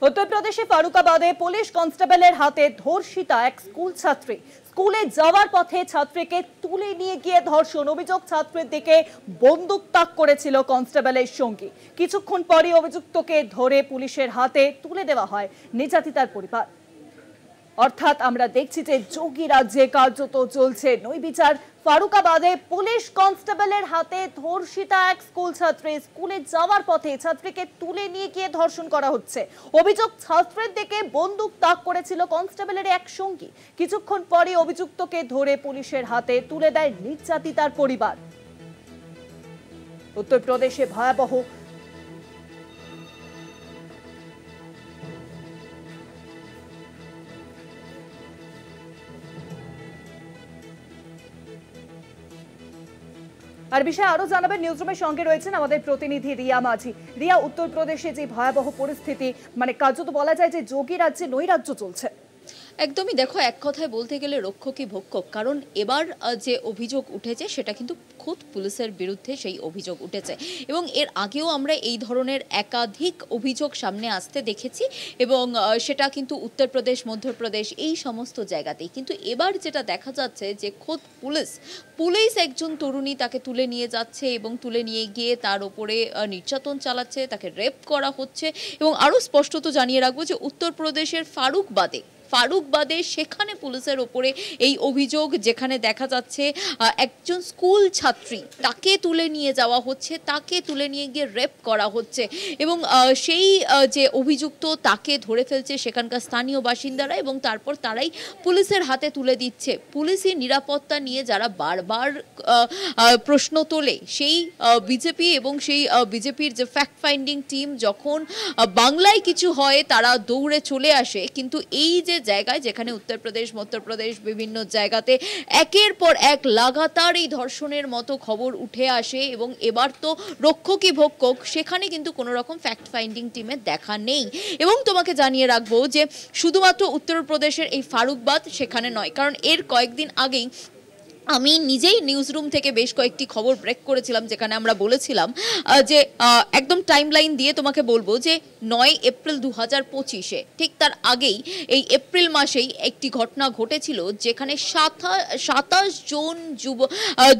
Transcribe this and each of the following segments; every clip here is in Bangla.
উত্তরপ্রদেশে ফারুকাবাদে পুলিশ কনস্টেবলের হাতে ধর্ষিতা এক স্কুল ছাত্রী। স্কুলে যাওয়ার পথে ছাত্রীকে তুলে নিয়ে গিয়ে ধর্ষণ। অভিযোগ, ছাত্রীর দিকে বন্দুক তাক করেছিল কনস্টেবলের সঙ্গী। কিছুক্ষণ পরই অভিযুক্তকে ধরে পুলিশের হাতে তুলে দেওয়া হয় নির্যাতিতার পরিবার। অর্থাৎ আমরা দেখছি যে যোগী রাজ্যে কার্যত চলছে নৈবিচার। ফারুকাবাদে পুলিশ কনস্টেবলের হাতে ধর্ষিতা এক স্কুল ছাত্রী। স্কুলে যাওয়ার পথে ছাত্রীকে তুলে নিয়ে গিয়ে ধর্ষণ করা হচ্ছে। অভিযোগ, ছাত্রের দিকে বন্দুক তাক করেছিল কনস্টেবলের এক সঙ্গী। কিছুক্ষণ পরে অভিযুক্তকে ধরে পুলিশের হাতে তুলে দেয় নির্যাতিতার পরিবার। উত্তরপ্রদেশে ভয়াবহ আর বিষয়ে আরো জানাবেন নিউজরুমের সঙ্গে রয়েছেন আমাদের প্রতিনিধি রিয়া মাঝি। রিয়া, উত্তরপ্রদেশে যে ভয়াবহ পরিস্থিতি, মানে কার্যত বলা যায় যে যোগী রাজ্যে নৈরাজ্য চলছে। একদমই, দেখো, এক কথায় বলতে গেলে রক্ষকই ভক্ষক। কারণ এবার যে অভিযোগ উঠেছে সেটা কিন্তু খোদ পুলিশের বিরুদ্ধে সেই অভিযোগ উঠেছে, এবং এর আগেও আমরা এই ধরনের একাধিক অভিযোগ সামনে আসতে দেখেছি, এবং সেটা কিন্তু উত্তরপ্রদেশ, মধ্যপ্রদেশ, এই সমস্ত জায়গাতেই। কিন্তু এবার যেটা দেখা যাচ্ছে যে খোদ পুলিশ একজন তরুণী তাকে তুলে নিয়ে যাচ্ছে এবং তুলে নিয়ে গিয়ে তার ওপরে নির্যাতন চালাচ্ছে, তাকে রেপ করা হচ্ছে। এবং আরও স্পষ্টত জানিয়ে রাখবো যে উত্তরপ্রদেশের ফারুকবাদে সেখানে পুলিশের ওপরে এই অভিযোগ, যেখানে দেখা যাচ্ছে একজন স্কুল ছাত্রী, তাকে তুলে নিয়ে যাওয়া হচ্ছে, তাকে তুলে নিয়ে গিয়ে রেপ করা হচ্ছে, এবং সেই যে অভিযুক্ত তাকে ধরে ফেলছে সেখানকার স্থানীয় বাসিন্দারা, এবং তারপর তারাই পুলিশের হাতে তুলে দিচ্ছে। পুলিশি নিরাপত্তা নিয়ে যারা বারবার প্রশ্ন তোলে, সেই বিজেপি এবং সেই বিজেপির যে ফ্যাক্ট ফাইন্ডিং টিম যখন বাংলায় কিছু হয় তারা দৌড়ে চলে আসে, কিন্তু এই যে জায়গায় যেখানে উত্তরপ্রদেশ, মধ্যপ্রদেশ, বিভিন্ন জায়গাতে একের পর এক লাগাতার এই ধর্ষণের মতো খবর উঠে আসে, এবং এবার তো রক্ষকই ভক্ষক, সেখানে কিন্তু কোনো রকম ফ্যাক্ট ফাইন্ডিং টিমের দেখা নেই। এবং তোমাকে জানিয়ে রাখবো যে শুধুমাত্র উত্তরপ্রদেশের এই ফারুকবাদ সেখানে নয়, কারণ এর কয়েকদিন আগেই আমি নিজেই নিউজ রুম থেকে বেশ কয়েকটি খবর ব্রেক করেছিলাম, যেখানে আমরা বলেছিলাম যে একদম টাইমলাইন দিয়ে তোমাকে বলবো যে 9 এপ্রিল 2025-এ, ঠিক তার আগেই এই এপ্রিল মাসেই একটি ঘটনা ঘটেছিল, যেখানে 27 জন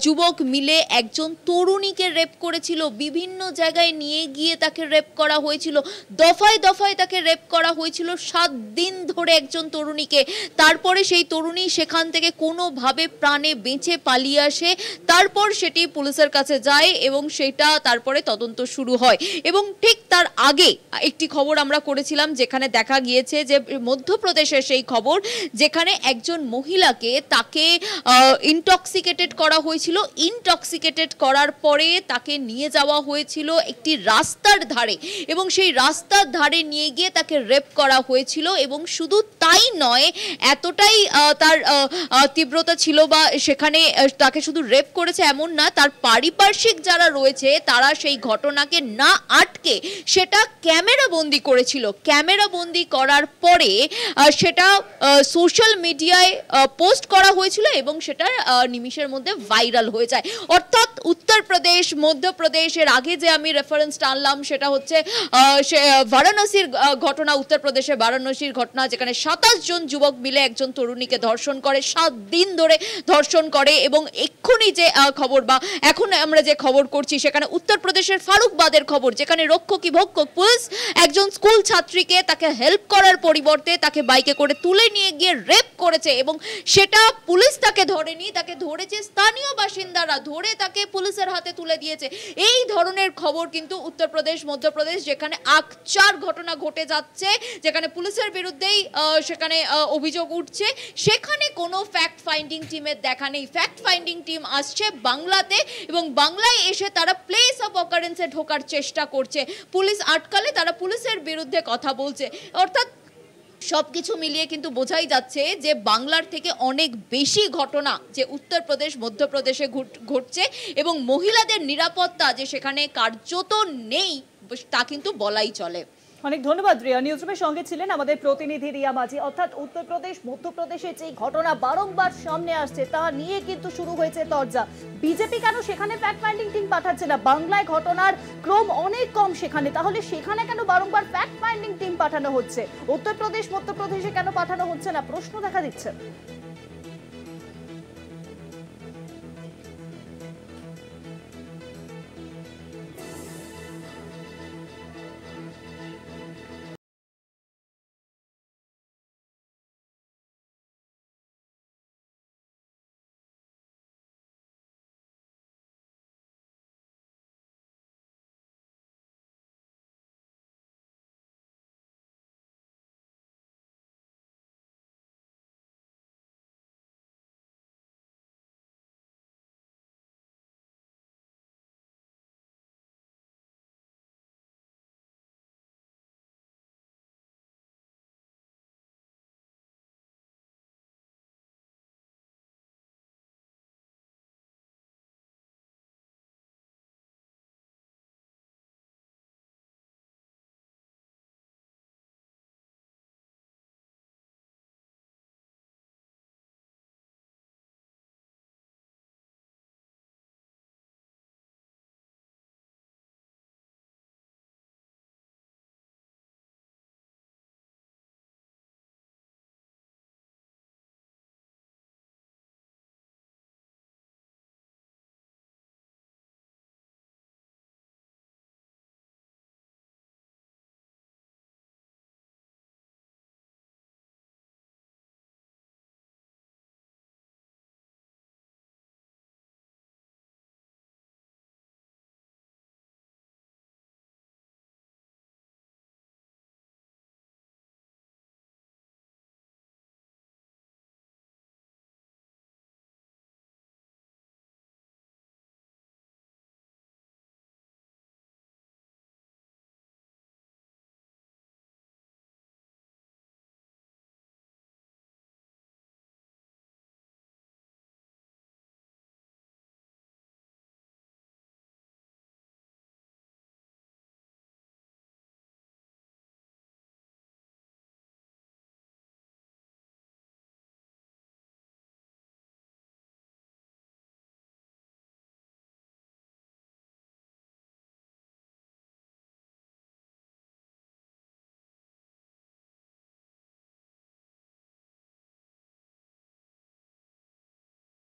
যুবক মিলে একজন তরুণীকে রেপ করেছিল। বিভিন্ন জায়গায় নিয়ে গিয়ে তাকে রেপ করা হয়েছিল, দফায় দফায় তাকে রেপ করা হয়েছিল 7 দিন ধরে একজন তরুণীকে। তারপরে সেই তরুণী সেখান থেকে কোনোভাবে প্রাণে বেঁচে পালিয়ে আসে, তারপর সেটি পুলিশের কাছে যায় এবং সেটা তারপরে তদন্ত শুরু হয়। এবং ঠিক তার আগে একটি খবর আমরা করেছিলাম, যেখানে দেখা গিয়েছে যে মধ্যপ্রদেশের সেই খবর, যেখানে একজন মহিলাকে তাকে ইনটক্সিকেটেড করা হয়েছিল। ইনটক্সিকেটেড করার পরে তাকে নিয়ে যাওয়া হয়েছিল একটি রাস্তার ধারে, এবং সেই রাস্তার ধারে নিয়ে গিয়ে তাকে রেপ করা হয়েছিল। এবং শুধু তাই নয়, এতটাই তার তীব্রতা ছিল, বা সেখানে তাকে শুধু রেপ করেছে এমন না, তার পারিপার্শ্বিক যারা রয়েছে তারা সেই ঘটনাকে না আটকে সেটা ক্যামেরা বন্দি করেছিল। ক্যামেরা বন্দি করার পরে সেটা সোশ্যাল মিডিয়ায় পোস্ট করা হয়েছিল, এবং সেটা নিমিষের মধ্যে ভাইরাল হয়ে যায়। অর্থাৎ উত্তরপ্রদেশ, মধ্যপ্রদেশের আগে যে আমি রেফারেন্সটা আনলাম সেটা হচ্ছে বারাণসীর ঘটনা, উত্তরপ্রদেশের বারাণসীর ঘটনা, যেখানে 27 জন যুবক মিলে একজন তরুণীকে ধর্ষণ করে, 7 দিন ধরে ধর্ষণ করে। এবং এক্ষুনি যে খবর, বা এখন আমরা যে খবর করছি, সেখানে উত্তরপ্রদেশের ফারুকবাদের খবর, যেখানে রক্ষকই ভক্ষক। পুলিশ একজন স্কুল ছাত্রীকে তাকে হেল্প করার পরিবর্তে তাকে বাইকে করে তুলে নিয়ে গিয়ে রেপ করেছে, এবং সেটা পুলিশ তাকে ধরেনি, তাকে ধরেছে স্থানীয় বাসিন্দারা, ধরে তাকে পুলিশের হাতে তুলে দিয়েছে। এই ধরনের খবর কিন্তু উত্তরপ্রদেশ, মধ্যপ্রদেশ, যেখানে আকচার ঘটনা ঘটে যাচ্ছে, যেখানে পুলিশের বিরুদ্ধেই সেখানে অভিযোগ উঠছে, সেখানে কোনো ফ্যাক্ট ফাইন্ডিং টিমের দেখা নেই। ফ্যাক্ট ফাইন্ডিং টিম আসছে বাংলাতে, এবং বাংলায় এসে তারা প্লেস অফ অকারেন্সে ঢোকার চেষ্টা করছে। পুলিশ আটকালে তারা পুলিশের বিরুদ্ধে কথা বলছে। অর্থাৎ সবকিছু মিলিয়ে কিন্তু বোঝাই যাচ্ছে যে বাংলার থেকে অনেক বেশি ঘটনা যে উত্তরপ্রদেশ, মধ্যপ্রদেশে ঘটছে, এবং মহিলাদের নিরাপত্তা যে সেখানে কার্যত নেই তা কিন্তু বলাই চলে। অনেক ধন্যবাদ রিয়া। নিউজরুমের সঙ্গে ছিলেন আমাদের প্রতিনিধি রিয়া মাঝি। অর্থাৎ উত্তরপ্রদেশ মধ্যপ্রদেশে যে ঘটনা বারংবার সামনে আসছে তা নিয়ে কিন্তু শুরু হয়েছে তরজা। বিজেপি কেন সেখানে ফ্যাক্ট ফাইন্ডিং টিম পাঠাচ্ছে না? বাংলায় ঘটনার ক্রম অনেক কম সেখানে, তাহলে সেখানে কেন বারংবার ফ্যাক্ট ফাইন্ডিং টিম পাঠানো হচ্ছে? উত্তরপ্রদেশ মধ্যপ্রদেশে কেন পাঠানো হচ্ছে না? প্রশ্ন দেখা দিচ্ছে।